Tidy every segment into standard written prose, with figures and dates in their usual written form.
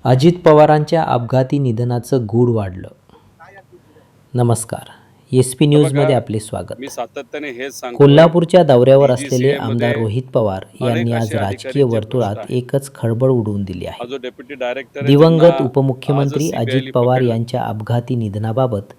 अजित पवारांच्या अपघाती निधनाचं गूढ वाढलं. नमस्कार, SP न्यूजमध्ये आपले स्वागत. मी सातत्याने हेच सांगतो, कोल्हापूरच्या दौऱ्यावर असलेले DGCA आमदार मध्ये रोहित पवार यांनी आज असे राजकीय अधिकारी जे वर्तुळात भ्रष्ट आहेत. एकच खळबळ उडवून दिली हा आहे. जो डेप्युटी डायरेक्टर आहे, दिवंगत त्यांना उपमुख्यमंत्री आजच अजित CBI पवार पकडलं. यांच्या अपघाती निधनाबाबत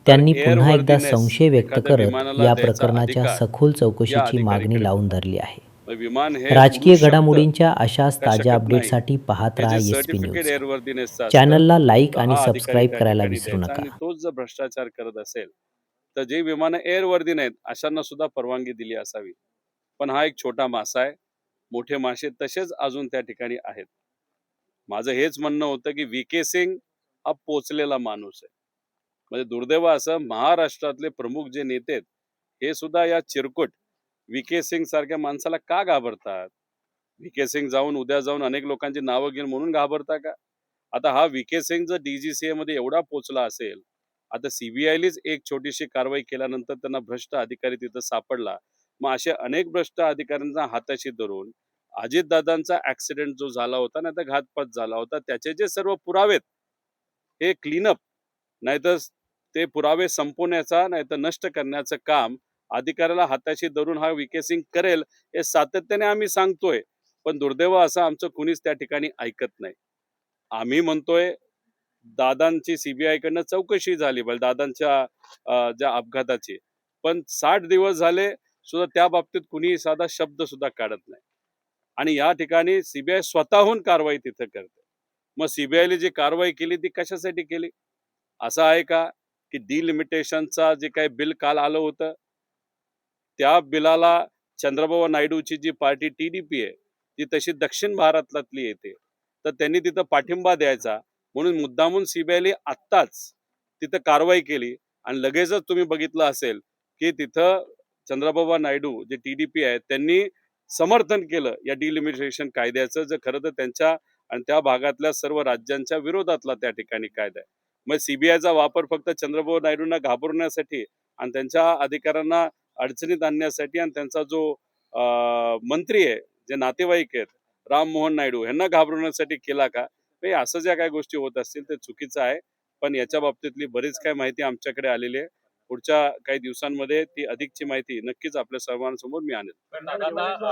त्यांनी पुन्हा एकदा एअरवर्दीनेस संशय व्यक्त एखाद्या करत विमानाला या द्यायचा प्रकरणाच्या अधिकार सखोल या चौकशीची अधिकाऱ्याकडे मागणी लावून होता. धरली आहे. विमान हे राजकीय उडू शकतं घडामोडींच्या अशाच का ताज्या शकत नाही, अपडेटसाठी पाहत हे राहा जे SP सर्टिफिकेट न्यूज. एअरवर्दीनेसचं असतं, चॅनलला लाईक तर आणि हा अधिकारी सबस्क्राईब त्या करायला ठिकाणी विसरू द्यायचा. नका. आणि तोच जर भ्रष्टाचार करत असेल तर जे विमानं एअरवर्दी नाहीत अशांना सुद्धा परवानगी दिली असावी. पण हा एक छोटा मासा आहे, मोठे मासे तसेच अजून त्या ठिकाणी आहेत. माझं हेच म्हणणं होतं की VK सिंग हा पोचलेला माणूस आहे. म्हणजे दुर्दैव असं, महाराष्ट्रातले प्रमुख जे नेते आहेत हे सुद्धा या चिरकुट VK सिंग सारख्या माणसाला का घाबरतात? VK सिंग उद्या जाऊन अनेक लोकांची नावं घेऊन म्हणून घाबरता का? आता हा VK सिंग जर DGCA मध्ये एवढा पोचला असेल, आता CBIलीच एक छोटीशी कारवाई केल्यानंतर त्यांना भ्रष्ट अधिकारी तिथं सापडला. मग असे अनेक भ्रष्ट अधिकाऱ्यांना हाताशी धरून अजितदादांचा ऍक्सिडेंट जो झाला होता ना, तर घातपात झाला होता, त्याचे जे सर्व पुरावे आहेत, हे क्लीनअप नाहीतर ते पुरावे संपवण्याचा नाहीतर नष्ट करण्याचं काम अधिकाऱ्याला हाताशी धरून हा VK सिंग करेल, हे सातत्याने आम्ही सांगतोय. पण दुर्दैव असं आमचं कुणीच त्या ठिकाणी ऐकत नाही. आम्ही म्हणतोय दादांची CBI कडनं चौकशी झाली पाहिजे, दादांच्या ज्या अपघाताची. पण 60 दिवस झाले सुद्धा त्या बाबतीत कुणी साधा शब्द सुद्धा काढत नाही. आणि या ठिकाणी CBI स्वतःहून कारवाई तिथं करते. मग CBIने जी कारवाई केली ती कशासाठी केली? असं आहे का की डिलिमिटेशनचा जे काही बिल काल आलं होतं, त्या बिलाला चंद्रबाबू नायडूची जी पार्टी TDP आहे, ती तशी दक्षिण भारतातली येते, तर त्यांनी तिथं पाठिंबा द्यायचा म्हणून मुद्दामून CBIने आत्ताच तिथं कारवाई केली. आणि लगेचच तुम्ही बघितलं असेल की तिथं चंद्रबाबू नायडू जे TDP आहेत त्यांनी समर्थन केलं या डिलिमिटेशन कायद्याचं, जे खरं तर त्यांच्या आणि त्या भागातल्या सर्व राज्यांच्या विरोधातला त्या ठिकाणी कायदा आहे. मग CBIचा वापर फक्त चंद्रबाबू नायडूंना घाबरण्यासाठी आणि त्यांच्या अधिकाऱ्यांना अडचणीत आणण्यासाठी आणि त्यांचा जो मंत्री आहे, जे नातेवाईक आहेत, राम मोहन नायडू यांना घाबरवण्यासाठी केला का? हे असं ज्या काही गोष्टी होत असतील ते चुकीचं आहे. पण याच्या बाबतीतली बरीच काही माहिती आमच्याकडे आलेली आहे. पुढच्या काही दिवसांमध्ये ती अधिकची माहिती नक्कीच आपल्या सर्वांसमोर मी आणेल.